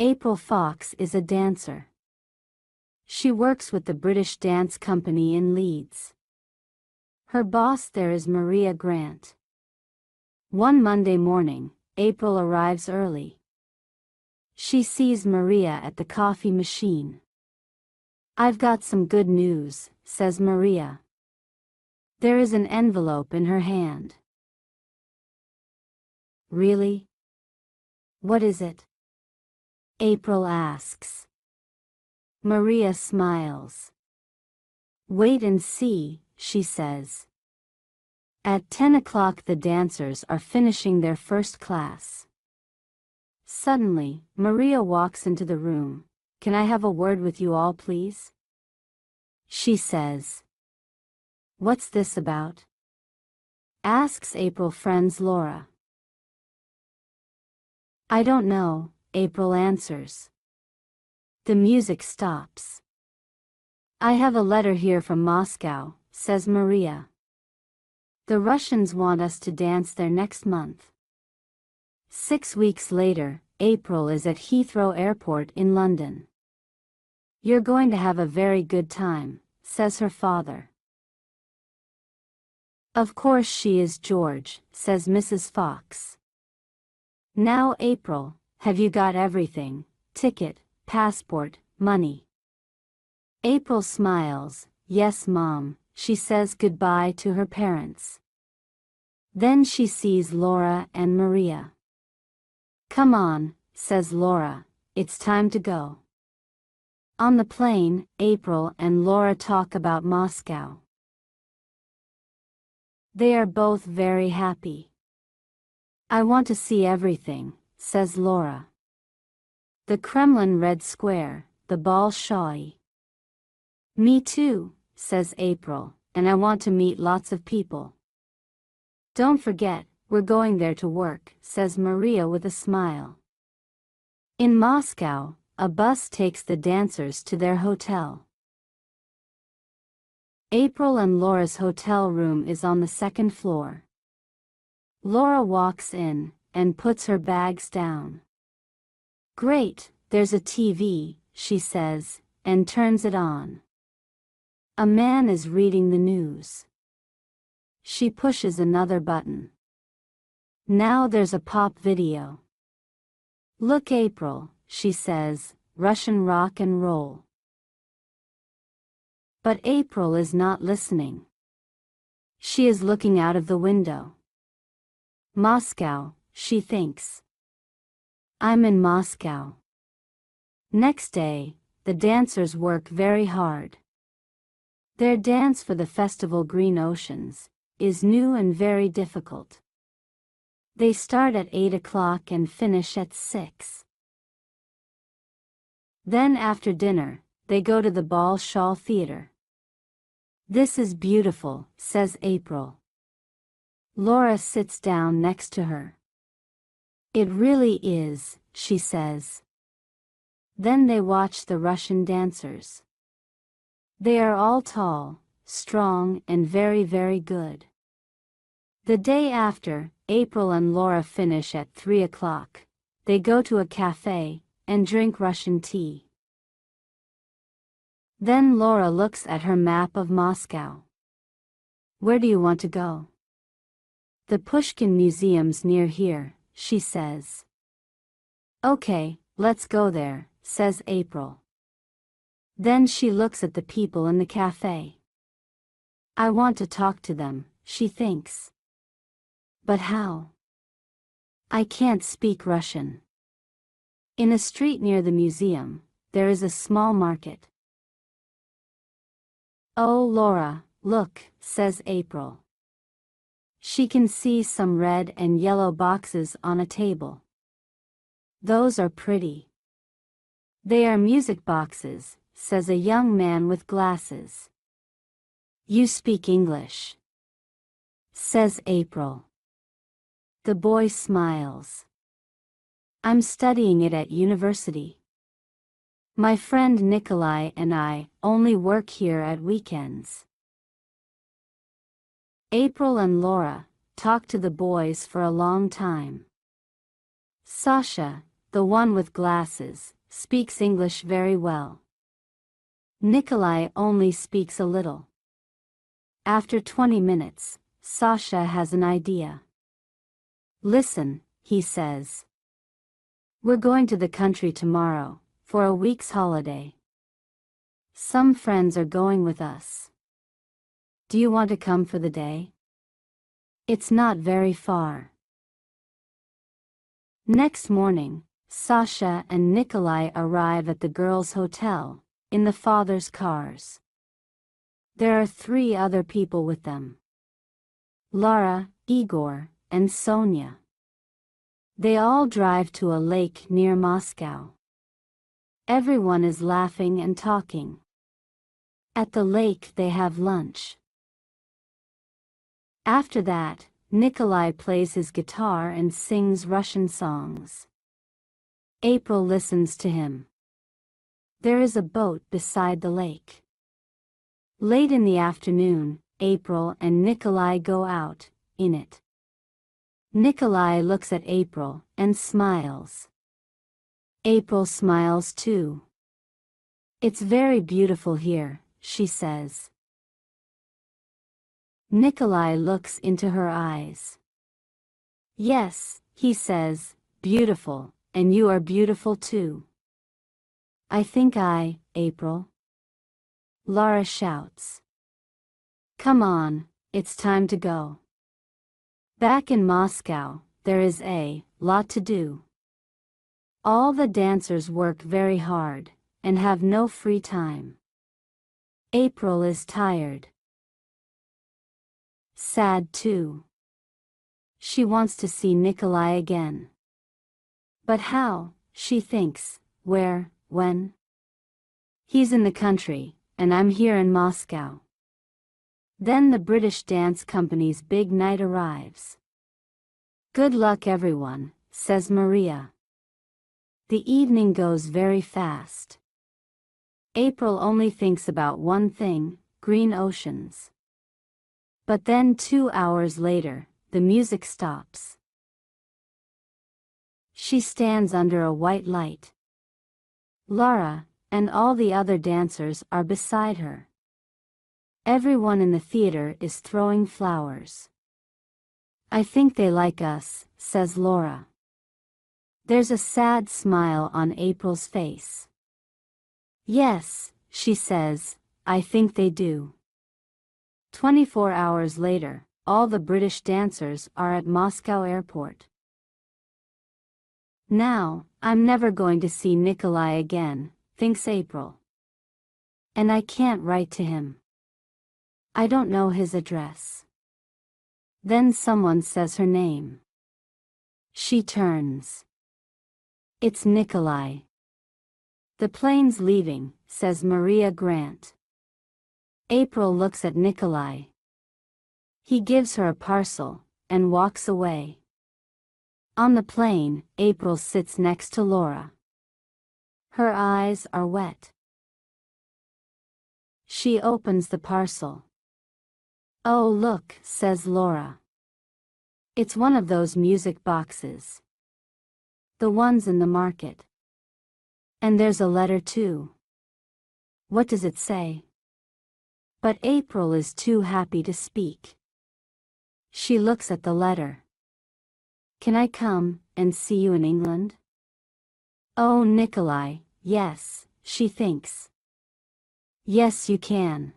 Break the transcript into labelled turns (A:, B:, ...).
A: April Fox is a dancer. She works with the British Dance Company in Leeds. Her boss there is Maria Grant. One Monday morning, April arrives early. She sees Maria at the coffee machine. "I've got some good news," says Maria. There is an envelope in her hand. "Really? What is it?" April asks. Maria smiles. "Wait and see," she says. At 10 o'clock the dancers are finishing their first class. Suddenly, Maria walks into the room. "Can I have a word with you all, please?" she says. "What's this about?" asks April's friend Laura. "I don't know," April answers. The music stops. "I have a letter here from Moscow," says Maria. "The Russians want us to dance there next month." 6 weeks later, April is at Heathrow Airport in London. "You're going to have a very good time," says her father. "Of course she is, George," says Mrs. Fox. "Now April, have you got everything? Ticket, passport, money?" April smiles. "Yes, Mom," she says goodbye to her parents. Then she sees Laura and Maria. "Come on," says Laura, "it's time to go." On the plane, April and Laura talk about Moscow. They are both very happy. "I want to see everything," says Laura. "The Kremlin Red Square, the Bolshoi." "Me too," says April, "and I want to meet lots of people." "Don't forget, we're going there to work," says Maria with a smile. In Moscow, a bus takes the dancers to their hotel. April and Laura's hotel room is on the second floor. Laura walks in and puts her bags down. "Great, there's a TV," she says, and turns it on. A man is reading the news. She pushes another button. Now there's a pop video. "Look, April," she says, "Russian rock and roll." But April is not listening. She is looking out of the window. Moscow, she thinks. "I'm in Moscow." Next day, the dancers work very hard. Their dance for the festival Green Oceans is new and very difficult. They start at 8 o'clock and finish at 6. Then after dinner, they go to the Bolshoi Theater. "This is beautiful," says April. Laura sits down next to her. "It really is," she says. Then they watch the Russian dancers. They are all tall, strong, and very, very good. The day after, April and Laura finish at 3 o'clock. They go to a cafe and drink Russian tea. Then Laura looks at her map of Moscow. "Where do you want to go?" "The Pushkin Museum's near here," she says. "Okay, let's go there," says April. Then she looks at the people in the cafe. "I want to talk to them," she thinks. "But how? I can't speak Russian." In a street near the museum, there is a small market. "Oh, Laura, look," says April. She can see some red and yellow boxes on a table. "Those are pretty." "They are music boxes," says a young man with glasses. "You speak English?" says April. The boy smiles. "I'm studying it at university. My friend Nikolai and I only work here at weekends." April and Laura talk to the boys for a long time. "Sasha, the one with glasses, speaks English very well. Nikolai only speaks a little. After 20 minutes, Sasha has an idea. Listen, he says. We're going to the country tomorrow, for a week's holiday. Some friends are going with us. Do you want to come for the day? It's not very far. Next morning, Sasha and Nikolai arrive at the girls' hotel, in the father's cars. There are 3 other people with them. Lara, Igor, and Sonia. They all drive to a lake near Moscow. Everyone is laughing and talking. At the lake they have lunch. After that, Nikolai plays his guitar and sings Russian songs. April listens to him. There is a boat beside the lake. Late in the afternoon, April and Nikolai go out, in it. Nikolai looks at April and smiles. April smiles too. It's very beautiful here, she says. Nikolai looks into her eyes. Yes, he says, beautiful, and you are beautiful too. I think April. Lara shouts. Come on, it's time to go. Back in Moscow, there is a lot to do. All the dancers work very hard, and have no free time. April is tired. Sad too. She wants to see Nikolai again. But how, she thinks, where, when? He's in the country, and I'm here in Moscow. Then the British dance company's big night arrives. Good luck everyone, says Maria. The evening goes very fast. April only thinks about one thing, green oceans. But then 2 hours later, the music stops. She stands under a white light. Lara, and all the other dancers are beside her. Everyone in the theater is throwing flowers. I think they like us, says Laura. There's a sad smile on April's face. Yes, she says, I think they do. 24 hours later, all the British dancers are at Moscow airport. Now, I'm never going to see Nikolai again, thinks April. And I can't write to him. I don't know his address. Then someone says her name. She turns. It's Nikolai. The plane's leaving, says Maria Grant. April looks at Nikolai. He gives her a parcel, and walks away. On the plane, April sits next to Laura. Her eyes are wet. She opens the parcel. Oh look, says Laura. It's one of those music boxes. The ones in the market. And there's a letter too. What does it say? But April is too happy to speak. She looks at the letter. Can I come and see you in England? Oh, Nikolai, yes, she thinks. Yes, you can.